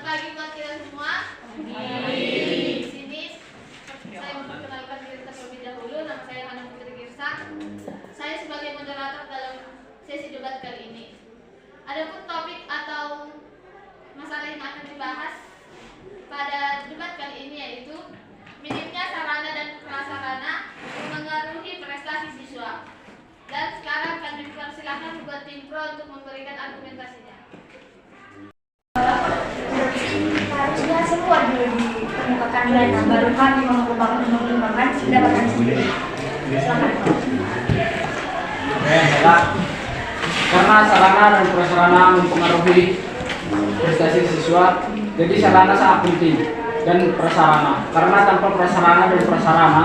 pagi buat kita semua. Di sini saya memperkenalkan diri terlebih dahulu. Nama saya Hana Putri Girsa. Saya sebagai moderator dalam sesi debat kali ini. Adapun topik atau masalah yang akan dibahas pada debat kali ini yaitu minimnya sarana dan prasarana mengaruhi prestasi siswa. Dan sekarang kami persilakan buat tim pro untuk memberikan argumentasinya. Harusnya semua dulu dikemukakan dan baru kami mengembangkan pendapatan sendiri. Silakan. Karena sarana dan prasarana mempengaruhi prestasi siswa, jadi sarana sangat penting dan prasarana. Karena tanpa prasarana dan prasarana,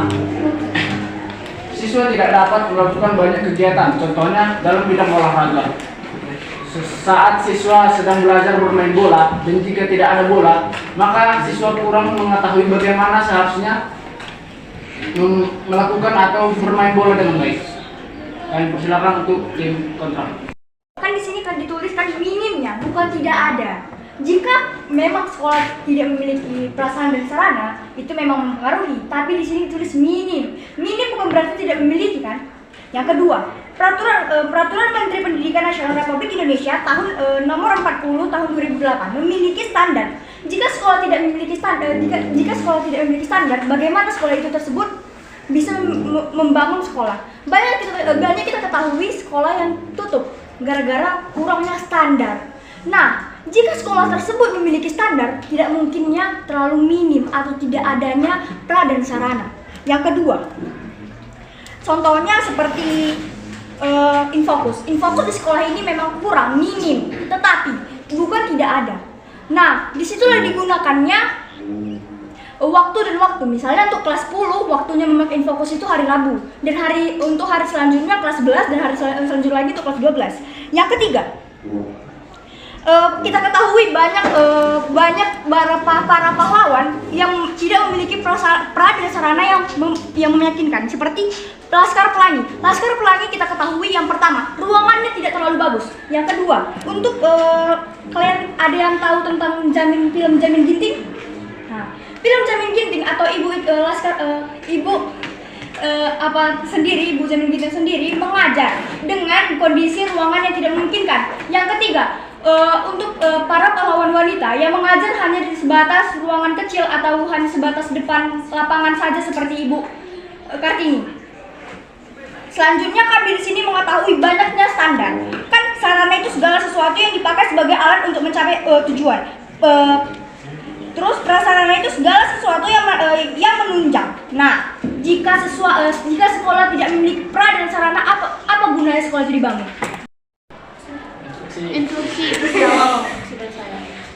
siswa tidak dapat melakukan banyak kegiatan. Contohnya dalam bidang olahraga. Saat siswa sedang belajar bermain bola dan jika tidak ada bola, maka siswa kurang mengetahui bagaimana seharusnya melakukan atau bermain bola dengan baik. Kalian persilakan untuk tim kontra. Kan di sini kan dituliskan minimnya, bukan tidak ada. Jika memang sekolah tidak memiliki prasarana dan sarana, itu memang mempengaruhi. Tapi di sini ditulis minim. Minim bukan berarti tidak memiliki kan? Yang kedua, Peraturan Menteri Pendidikan Nasional Republik Indonesia tahun nomor 40 tahun 2008 memiliki standar. Jika sekolah tidak memiliki standar, bagaimana sekolah itu tersebut bisa membangun sekolah? Banyak kita ketahui sekolah yang tutup gara-gara kurangnya standar. Nah, jika sekolah tersebut memiliki standar, tidak mungkinnya terlalu minim atau tidak adanya pra dan sarana. Yang kedua, contohnya seperti Infokus di sekolah ini memang kurang, minim, tetapi bukan tidak ada. Nah, disitulah digunakannya waktu dan waktu. Misalnya untuk kelas 10, waktunya memakai Infokus itu hari Rabu, dan untuk hari selanjutnya kelas 11 dan hari selanjutnya lagi untuk kelas 12. Yang ketiga, kita ketahui banyak para pahlawan yang tidak memiliki pra dan sarana yang meyakinkan, seperti Laskar Pelangi. Laskar Pelangi kita ketahui yang pertama, ruangannya tidak terlalu bagus. Yang kedua, untuk kalian ada yang tahu tentang film Jamin Ginting? Nah, film Jamin Ginting atau Ibu Jamin Ginting sendiri mengajar dengan kondisi ruangan yang tidak memungkinkan. Yang ketiga, untuk para pahlawan wanita yang mengajar hanya di sebatas ruangan kecil atau hanya sebatas depan lapangan saja seperti Ibu Kartini. Selanjutnya kami di sini mengetahui banyaknya standar. Kan sarana itu segala sesuatu yang dipakai sebagai alat untuk mencapai tujuan. Terus prasarana itu segala sesuatu yang menunjang. Nah, jika sekolah tidak memiliki pra dan sarana, apa gunanya sekolah itu dibangun? Instruksi.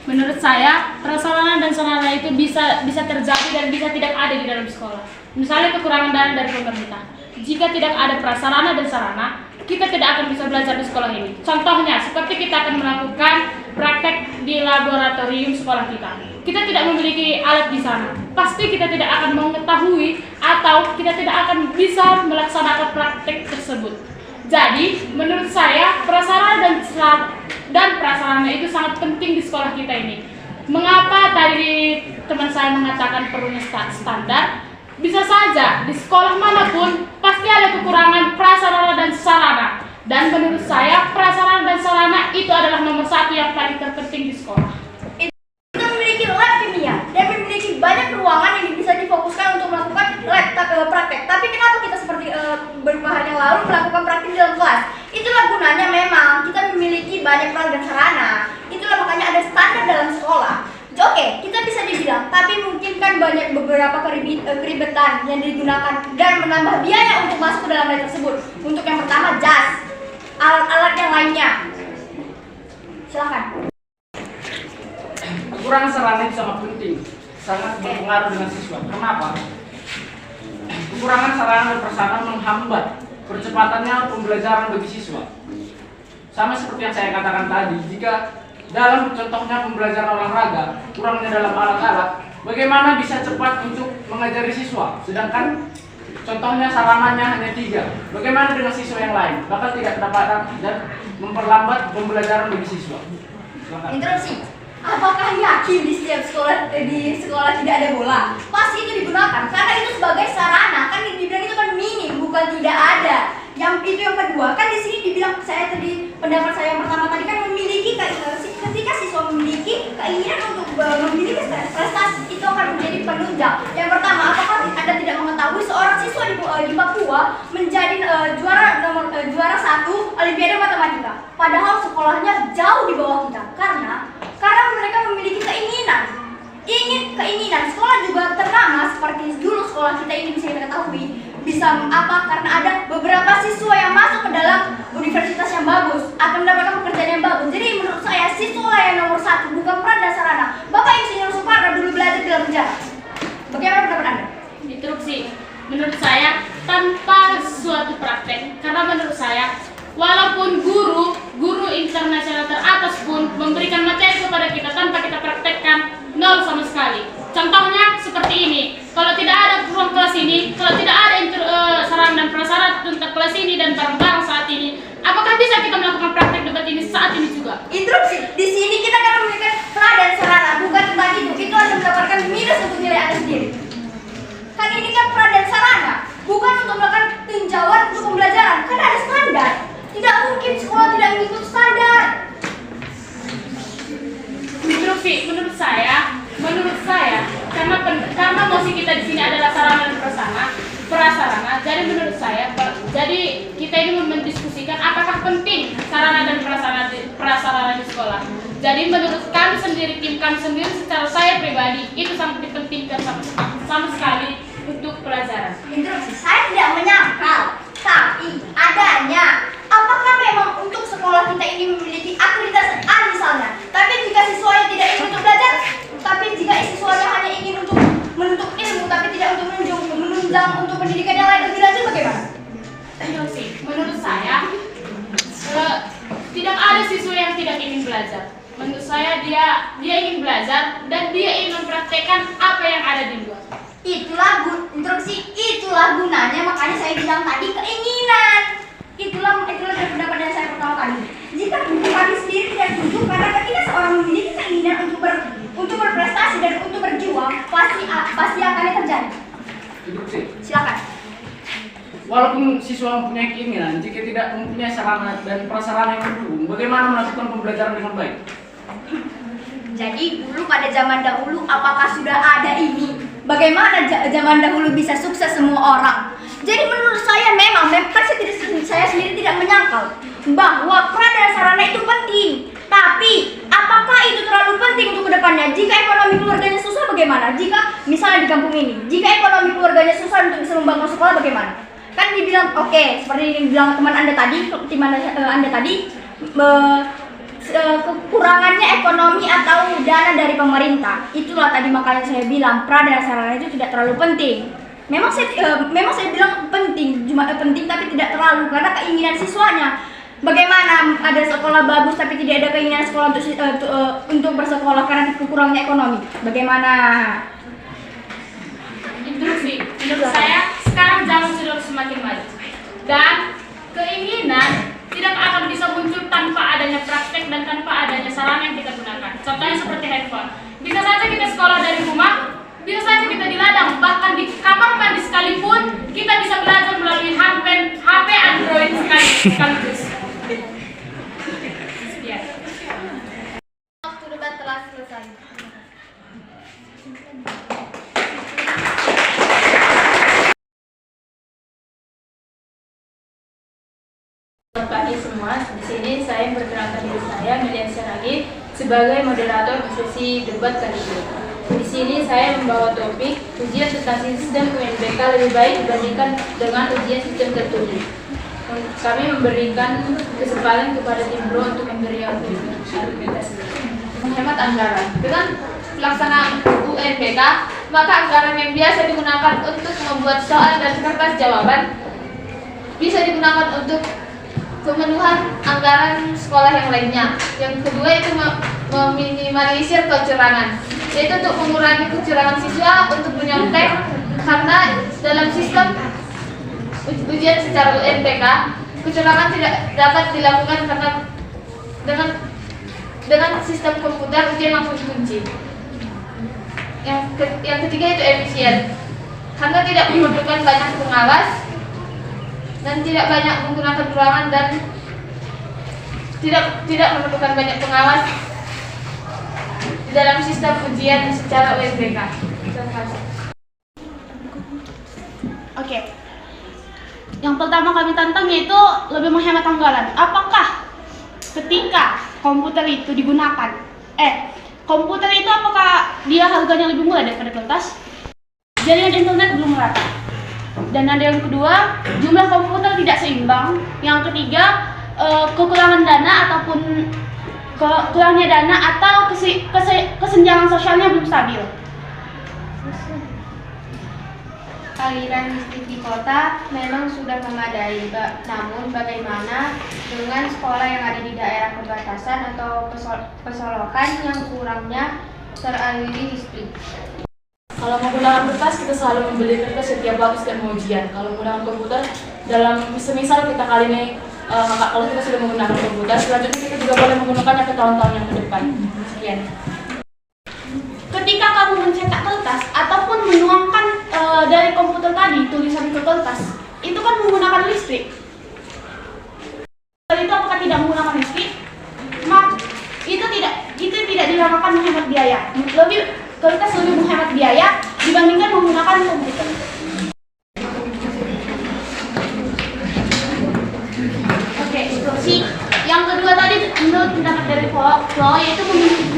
Menurut saya, prasarana dan sarana itu bisa terjadi dan bisa tidak ada di dalam sekolah. Misalnya kekurangan dana dari pemerintah. Jika tidak ada prasarana dan sarana, kita tidak akan bisa belajar di sekolah ini. Contohnya, seperti kita akan melakukan praktek di laboratorium sekolah kita. Kita tidak memiliki alat di sana. Pasti kita tidak akan mengetahui atau kita tidak akan bisa melaksanakan praktek tersebut. Jadi, menurut saya, prasarana dan prasarana itu sangat penting di sekolah kita ini. Mengapa tadi teman saya mengatakan perlunya standar? Bisa saja di sekolah manapun pasti ada kekurangan prasarana dan sarana. Dan menurut saya, prasarana dan sarana itu adalah nomor satu yang paling terpenting di sekolah. Kita memiliki lab kimia dan memiliki banyak ruangan yang bisa difokuskan untuk melakukan praktek. Tapi kenapa kita seperti beberapa hari yang lalu melakukan praktek di dalam kelas? Itulah gunanya memang kita memiliki banyak prasarana dan sarana. Itulah makanya ada standar dalam sekolah. Oke, kita bisa dibilang, tapi mungkin kan banyak beberapa keribetan yang digunakan dan menambah biaya untuk masuk ke dalam hal tersebut. Untuk yang pertama, jas, alat-alat yang lainnya. Silakan. Kekurangan sarana itu sangat penting, sangat berpengaruh dengan siswa. Kenapa? Kekurangan sarana dan prasarana menghambat percepatannya pembelajaran bagi siswa. Sama seperti yang saya katakan tadi, jika dalam contohnya pembelajaran olahraga, kurangnya dalam alat-alat, bagaimana bisa cepat untuk mengajari siswa? Sedangkan contohnya sarananya hanya 3. Bagaimana dengan siswa yang lain? Bakal tidak kedapatan dan memperlambat pembelajaran bagi siswa. Silakan. Interupsi. Apakah yakin di setiap sekolah di sekolah tidak ada bola? Pasti itu digunakan karena itu sebagai sarana. Kan dibilang itu kan minim, bukan tidak ada. Yang kedua kan di sini dibilang saya tadi pendapat saya yang pertama tadi kan memiliki ketika siswa memiliki keinginan untuk memiliki prestasi itu akan menjadi penunjang. Yang pertama, apakah Anda tidak mengetahui seorang siswa di Papua menjadi juara 1 Olimpiade Matematika, padahal sekolahnya jauh di bawah kita karena mereka memiliki keinginan. Sekolah juga ternama seperti dulu sekolah kita ini bisa kita ketahui karena ada beberapa siswa yang masuk ke dalam universitas yang bagus akan mendapatkan pekerjaan yang bagus. Jadi menurut saya siswa yang nomor 1 bukan peran dan sarana. Bapak Insinyur Soekarno dulu belajar di dalam penjara. Bagaimana pendapat Anda? Interupsi. Menurut saya tanpa suatu praktek, karena menurut saya walaupun guru internasional teratas pun memberikan materi kepada kita tanpa kita praktekkan, nol sama sekali. Contohnya seperti ini, kalau tidak ada ruang kelas ini, kalau tidak ada sarana dan prasarana untuk kelas ini dan barang-barang saat ini, apakah bisa kita melakukan praktek debat ini saat ini juga? Interupsi. Di sini kita akan memberikan peran dan sarana, bukan tentang itu. Itu Anda mendapatkan minus untuk nilai Anda sendiri. Kan ini kan peran dan sarana, bukan untuk melakukan tinjauan untuk pembelajaran. Kan ada standar. Tidak mungkin sekolah tidak mengikuti standar. Interupsi. Menurut saya karena musik kita di sini adalah sarana dan prasarana. Jadi menurut saya, jadi kita ini mendiskusikan apakah penting sarana dan prasarana di sekolah. Jadi menurut kami sendiri, tim kami sendiri, secara saya pribadi itu sangat dipentingkan sama sekali untuk pelajaran. Interupsi. Saya tidak menyangkal, tapi adanya. Apakah memang untuk sekolah kita ini memiliki akreditasi A misalnya? Tapi jika siswanya tidak ingin untuk belajar, tapi jika siswanya hanya ingin untuk menuntut ilmu, tapi tidak untuk menunjang untuk pendidikan yang lain lebih lanjut, bagaimana? Menurut saya tidak ada siswa yang tidak ingin belajar. Menurut saya dia ingin belajar dan dia ingin mempraktekkan apa yang ada di luar. Itulah gunanya, makanya saya bilang tadi keinginan. Itulah dari pendapat yang saya pertama tadi. Jika kami sendiri tidak setuju karena ketika seorang memiliki keinginan untuk berprestasi dan untuk berjuang, pasti akan terjadi. Silakan. Walaupun siswa mempunyai keinginan, jika tidak mempunyai sarana dan prasarana yang mendukung, bagaimana melakukan pembelajaran dengan baik? Jadi dulu pada zaman dahulu apakah sudah ada ini? Bagaimana zaman dahulu bisa sukses semua orang? Jadi menurut saya memang saya sendiri tidak menyangkal bahwa peran dan sarana itu penting. Tapi apakah itu terlalu penting untuk kedepannya? Jika ekonomi keluarganya susah bagaimana? Jika misalnya di kampung ini, jika ekonomi keluarganya susah untuk bisa membangun sekolah bagaimana? Kan dibilang oke, seperti yang dibilang teman Anda tadi, kekurangannya ekonomi atau dana dari pemerintah. Itulah tadi makanya saya bilang peran dan sarana itu tidak terlalu penting. Memang saya bilang penting tapi tidak terlalu karena keinginan siswanya. Bagaimana ada sekolah bagus tapi tidak ada keinginan sekolah untuk bersekolah karena kekurangannya ekonomi? Bagaimana? Interupsi. Menurut saya sekarang zaman sudah semakin maju dan keinginan tidak akan bisa muncul tanpa adanya praktek dan tanpa adanya sarana yang kita gunakan. Contohnya seperti handphone. Bisa saja kita sekolah dari rumah, bisa saja kita di ladang, bahkan di kamar mandi sekalipun kita bisa belajar melalui HP Android sekaligus. Sekian. Waktu debat telah selesai. Selamat pagi semua. Di sini saya memperkenalkan diri saya, Milian Syaragi, sebagai moderator sesi debat kali ini. Di sini saya membawa topik ujian tentang sistem UNBK lebih baik dibandingkan dengan ujian sistem tertulis. Kami memberikan kesempatan kepada tim Bro untuk memberi argumentasi. Menghemat anggaran. Dengan pelaksanaan UNBK, maka anggaran yang biasa digunakan untuk membuat soal dan kertas jawaban bisa digunakan untuk pemenuhan anggaran sekolah yang lainnya. Yang kedua itu meminimalisir kecurangan, yaitu untuk mengurangi kecurangan siswa untuk menyontek, karena dalam sistem ujian secara UNBK kecurangan tidak dapat dilakukan karena dengan dengan sistem komputer ujian langsung dikunci. Yang ketiga itu efisien, karena tidak memerlukan banyak pengawas dan tidak banyak menggunakan ruangan dan tidak memerlukan banyak pengawas di dalam sistem ujian secara UNBK. Terima kasih. Oke. Yang pertama kami tantang yaitu lebih menghemat anggaran. Apakah ketika komputer itu digunakan, komputer itu apakah dia harganya lebih murah daripada kertas? Jaringan internet belum merata. Dan ada yang kedua, jumlah komputer tidak seimbang. Yang ketiga, kekurangan dana ataupun kurangnya dana atau kesenjangan sosialnya belum stabil. Aliran listrik di kota memang sudah memadai, namun bagaimana dengan sekolah yang ada di daerah perbatasan atau pesolokan yang kurangnya teraliri listrik? Kalau menggunakan kertas, kita selalu membeli kertas setiap waktu setiap ujian. Kalau menggunakan komputer, dalam semisal kita kali ini, kalau kita sudah menggunakan komputer, selanjutnya kita juga boleh menggunakannya ke tahun-tahun yang ke depan. Sekian. Ketika kamu mencetak kertas ataupun menuangkan dari komputer tadi tulisan ke kertas, itu kan menggunakan listrik. Itu apakah tidak menggunakan listrik? Itu tidak dinamakan menghemat biaya. Kertas lebih menghemat biaya dibandingkan menggunakan komputer. Oke, instruksi yang kedua tadi menurut pendapat dari Flo yaitu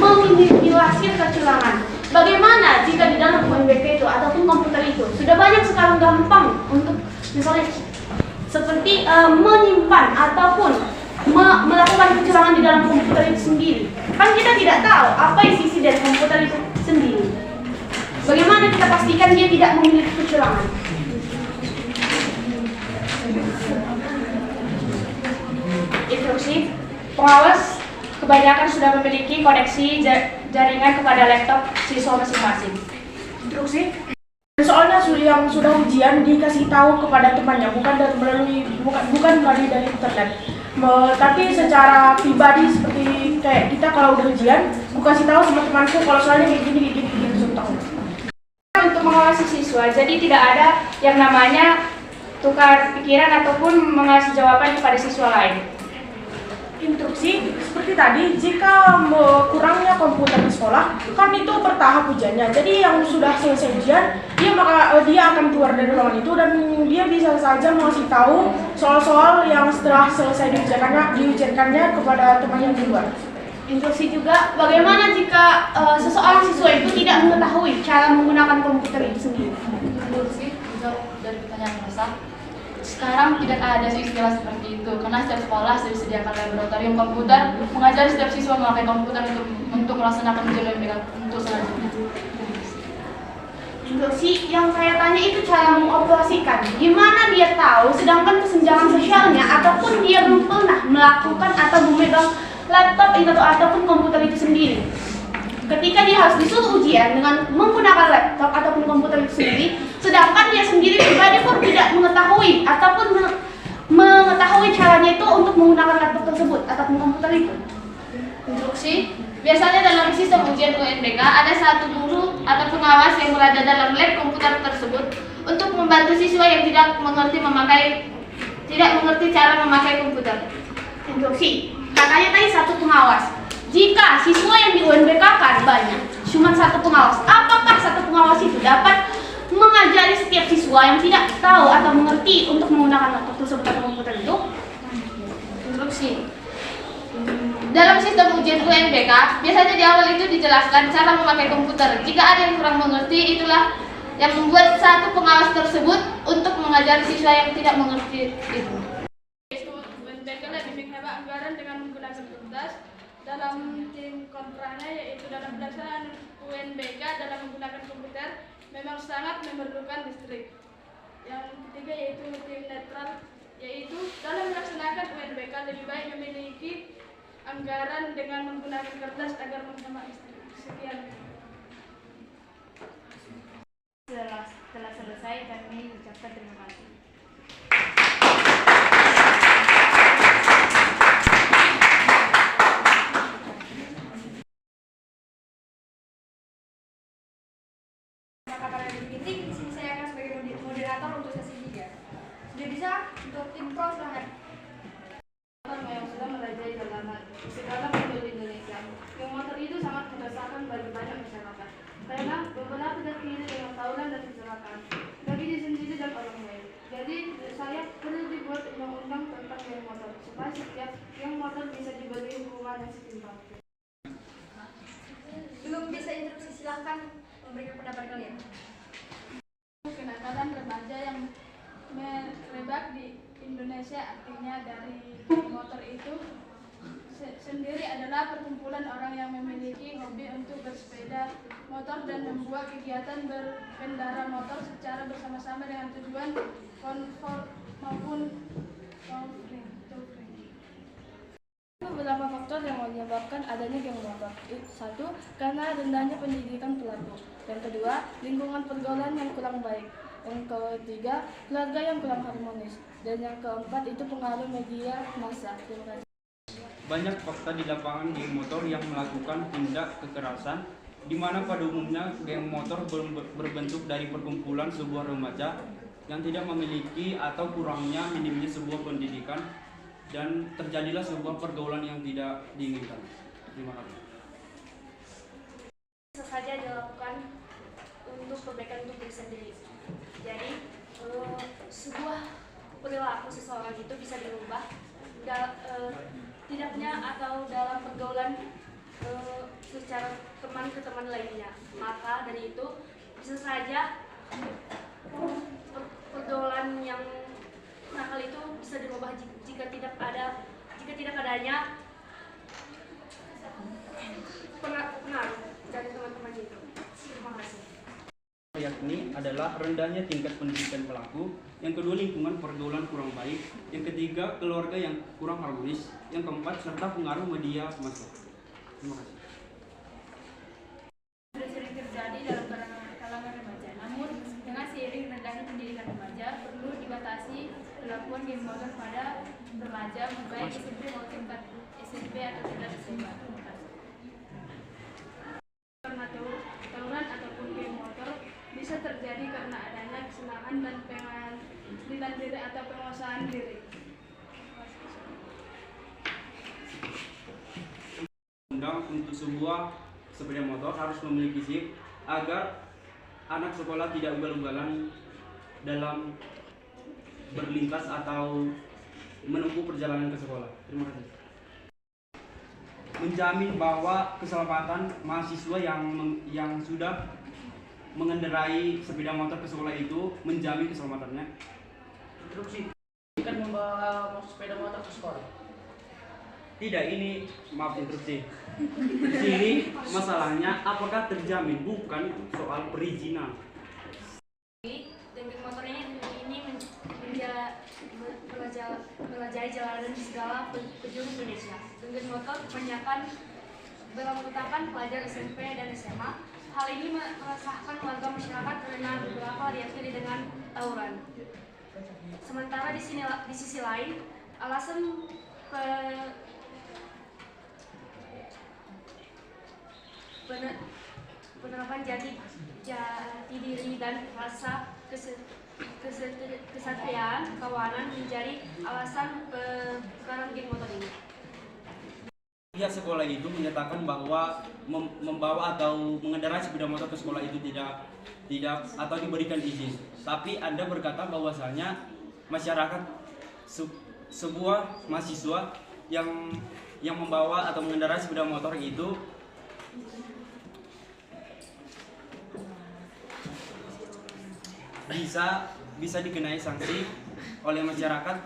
meminimalisir kecurangan. Bagaimana jika di dalam UNBK itu ataupun komputer itu sudah banyak sekarang gampang untuk misalnya seperti menyimpan ataupun melakukan kecurangan di dalam komputer itu sendiri. Kan kita tidak tahu apa isi dari komputer itu sendiri. Bagaimana kita pastikan dia tidak memiliki kecurangan? Instruksi, pengawas kebanyakan sudah memiliki koneksi jaringan kepada laptop siswa masing-masing. Instruksi, soalnya yang sudah ujian dikasih tahu kepada temannya, bukan dari internet. Tapi secara pribadi seperti kayak kita kalau udah ujian, aku kasih tahu sama temanku kalau soalnya kayak gini suruh tahu. Untuk mengawasi siswa, jadi tidak ada yang namanya tukar pikiran ataupun mengasih jawaban kepada siswa lain. Instruksi seperti tadi, jika kurangnya komputer di sekolah, kan itu bertahap ujiannya. Jadi yang sudah selesai ujian, dia akan keluar dari ruangan itu dan dia bisa saja mengasih tahu soal-soal yang setelah selesai diujiankannya kepada temannya di luar. Instruksi juga, bagaimana jika seseorang siswa itu tidak mengetahui cara menggunakan komputer itu sendiri? Instruksi, jawab dari pertanyaan besar. Sekarang tidak ada istilah seperti itu, karena setiap sekolah sudah disediakan laboratorium komputer, mengajari setiap siswa memakai komputer untuk melaksanakan ujian dengan untuk selanjutnya. Instruksi yang saya tanya itu cara mengoperasikan. Gimana dia tahu, sedangkan kesenjangan sosialnya ataupun dia belum pernah melakukan atau memegang laptop itu ataupun komputer itu sendiri. Ketika dia harus disuruh ujian dengan menggunakan laptop ataupun komputer itu sendiri, sedangkan dia sendiri pribadi pun tidak mengetahui ataupun mengetahui caranya itu untuk menggunakan laptop tersebut ataupun komputer itu. Instruksi, biasanya dalam sistem ujian UNBK ada satu guru atau pengawas yang berada dalam lab komputer tersebut untuk membantu siswa yang tidak mengerti cara memakai komputer. Instruksi, katanya tadi satu pengawas. Jika siswa yang di UNBK kan banyak, cuma satu pengawas, apakah satu pengawas itu dapat mengajari setiap siswa yang tidak tahu atau mengerti untuk menggunakan laptop tersebut atau komputer itu? Instruksi, dalam sistem ujian UNBK, biasanya di awal itu dijelaskan cara memakai komputer. Jika ada yang kurang mengerti, itulah yang membuat satu pengawas tersebut untuk mengajari siswa yang tidak mengerti itu. UNBK lebih menghemat anggaran dengan menggunakan kertas. Dalam tim kontranya yaitu dalam pelaksanaan UNBK dalam menggunakan komputer memang sangat memerlukan listrik. Yang ketiga yaitu tim netral, yaitu dalam melaksanakan UNBK lebih baik memiliki anggaran dengan menggunakan kertas agar menghemat listrik. Sekian. Setelah selesai kami ucapkan terima kasih. Bisa untuk tim pro silahkan. Yang sudah merajai jalanan di segala penjuru Indonesia. Geng motor itu sangat meresahkan bagi banyak masyarakat karena beberapa terkini dengan tawuran dan kecelakaan bagi diri sendiri dan orang lain. Jadi saya perlu dibuat undang-undang tentang geng motor supaya setiap geng motor bisa diberi hukuman yang setimpal. Belum bisa interupsi, silahkan memberikan pendapat kalian. Kenakalan remaja yang merebak di Indonesia, artinya dari motor itu sendiri adalah perkumpulan orang yang memiliki hobi untuk bersepeda motor dan membuat kegiatan berkendara motor secara bersama-sama dengan tujuan konfor maupun touring. Beberapa faktor yang menyebabkan adanya geng motor. Satu, karena rendahnya pendidikan pelaku. Yang kedua, lingkungan pergaulan yang kurang baik. Yang ketiga, keluarga yang kurang harmonis. Dan yang keempat itu pengaruh media massa. Terima kasih. Banyak fakta di lapangan geng motor yang melakukan tindak kekerasan, di mana pada umumnya geng motor berbentuk dari perkumpulan sebuah remaja yang tidak memiliki atau kurangnya minimnya sebuah pendidikan, dan terjadilah sebuah pergaulan yang tidak diinginkan. Terima kasih. Bisa saja dilakukan untuk kebaikan untuk diri sendiri. Jadi sebuah perilaku seseorang itu bisa dirubah tidaknya atau dalam pergaulan secara teman ke teman lainnya. Maka dari itu bisa saja pergaulan yang nakal itu bisa dirubah jika tidak adanya pengaruh dari teman-teman itu. Terima kasih. Yakni adalah rendahnya tingkat pendidikan pelaku, yang kedua lingkungan pergaulan kurang baik, yang ketiga keluarga yang kurang harmonis, yang keempat serta pengaruh media massa. Terima kasih. Sudah sering terjadi dalam kalangan remaja. Namun dengan seiring rendahnya pendidikan remaja, perlu dibatasi perlakuan geng motor pada remaja baik SMP maupun tingkat SMP atau tingkat SMA. Karena tawuran ataupun geng motor bisa terjadi karena adanya kesenangan dan pengambilan diri atau penguasaan diri. Undang untuk sebuah sepeda motor harus memiliki SIM agar anak sekolah tidak ugal-ugalan dalam berlintas atau menempuh perjalanan ke sekolah. Terima kasih. Menjamin bahwa keselamatan mahasiswa yang sudah mengendarai sepeda motor ke sekolah itu, menjamin keselamatannya. Instruksi kan membawa sepeda motor ke sekolah. Tidak, ini maaf interupsi. Di sini masalahnya apakah terjamin, bukan soal perizinan. Geng motor ini melajari jalanan di segala penjuru Indonesia. Geng motor kebanyakan beranggotakan pelajar SMP dan SMA. Hal ini meresahkan warga masyarakat karena beberapa diakhiri dengan tawuran. Sementara di sisi lain, alasan penerapan jati diri dan rasa kesatria kawanan menjadi alasan pembukaan geng motor ini. Pihak sekolah itu menyatakan bahwa membawa atau mengendarai sepeda motor ke sekolah itu tidak atau diberikan izin. Tapi Anda berkata bahwasanya masyarakat sebuah mahasiswa yang membawa atau mengendarai sepeda motor itu bisa dikenai sanksi oleh masyarakat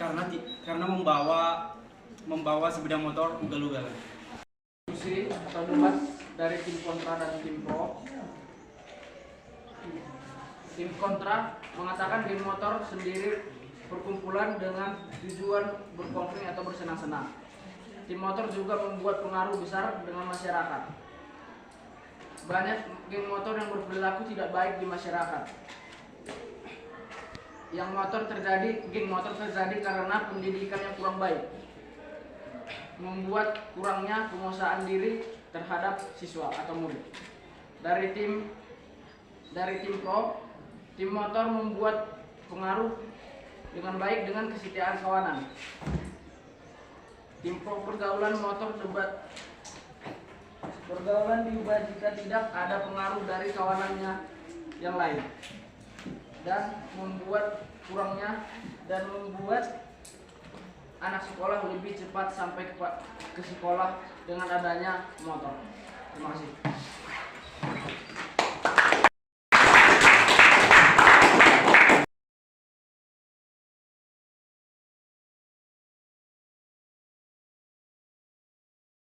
karena membawa sepeda motor ugal-ugalan. Diskusi atau debat dari tim kontra dan tim pro. Tim kontra mengatakan geng motor sendiri perkumpulan dengan tujuan berkonflik atau bersenang-senang. Tim motor juga membuat pengaruh besar dengan masyarakat. Banyak geng motor yang berperilaku tidak baik di masyarakat. Geng motor terjadi karena pendidikan yang kurang baik, membuat kurangnya penguasaan diri terhadap siswa atau murid. Dari tim pro, tim motor membuat pengaruh dengan baik dengan kesetiaan kawanan. Pergaulan motor debat. Pergaulan diubah jika tidak ada pengaruh dari kawanannya yang lain dan membuat anak sekolah lebih cepat sampai ke sekolah dengan adanya motor. Terima kasih.